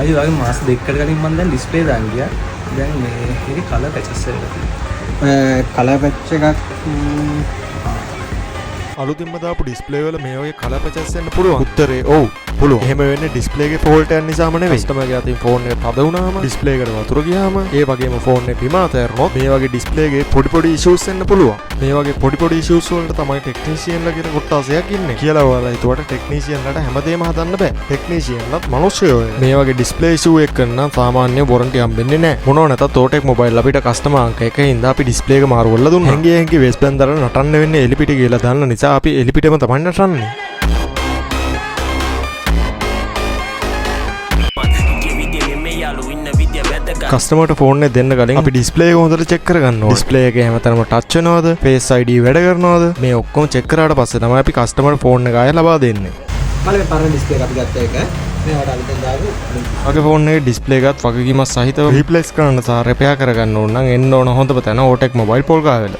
අයි වගේ මාස දෙකකට කලින් මම දැන් ඩිස්ප්ලේ දාන්න ගියා. දැන් මේකේ කලර් පැචස් එක කලර් පැච් එකක් අලුතින්ම දාපු ඩිස්ප්ලේ වල මේ වගේ කලර් පැචස් එන්න පුළුවන්. උත්තරේ ඔව් පුළුවන්. එහෙම වෙන්නේ ඩිස්ප්ලේ එකේ ෆෝල්ට් එකක් නිසාම නෙවෙයි. කස්ටමර්ගේ අතින් ෆෝන් එක තද වුණාම ඩිස්ප්ලේ එකට වතුර ගියාම ඒ වගේම ෆෝන් එක බිම අතහැරුණොත් මේ වගේ ඩිස්ප්ලේ එකේ පොඩි ඉෂුස් එන්න පුළුවන්. මේ වගේ පොඩි ඉෂුස් වලට තමයි ටෙක්නීෂියන්ලා කියන කොටසක් ඉන්නේ. කියලා ඔයාලා ඒකට ටෙක්නීෂියන්ලාට හැමදේම හදන්න බෑ. ටෙක්නීෂියන්ලාත් මිනිස්සුයෝ. මේ වගේ ඩිස්ප්ලේ ඉෂුව එක නම් සාමාන්‍ය වොරන්ටි හම්බෙන්නේ නැහැ. මොනවා නැතත් ඕටෙක් මොබයිල් අපිට කස්ටමර් අංක එකකින් අපි ඩිස්ප්ලේ එක මාරු කරලා දුන්නා. හැංගි වෙස් බෑන් දාලා නටන්න වෙන්නේ එලිපිට කියලා දාන්න නිසා අපි එලිපිටම තමයි නටන්නේ. කස්ටමර්ට ෆෝන් එක දෙන්න කලින් අපි ඩිස්ප්ලේ එක හොඳට චෙක් කරගන්න ඕනේ. ඩිස්ප්ලේ එකේ හැමතැනම ටච් වෙනවද? ෆේස් ID වැඩ කරනවද? මේ ඔක්කොම චෙක් කරාට පස්සේ තමයි අපි කස්ටමර්ට ෆෝන් එක ආයෙ ලබා දෙන්නේ. මම මේ පරණ ඩිස්ප්ලේ එක අපි ගත්ත එක මේවට අලුතෙන් දාපු වගේ ෆෝන් එකේ ඩිස්ප්ලේ එකත් වගකීමක් සහිතව රීප්ලේස් කරන්න සහ රිපෙයාර් කරගන්න ඕන නම් එන්න ඕන හොඳම තැන ඕටෙක් මොබයිල් පොල්ගාවෙල.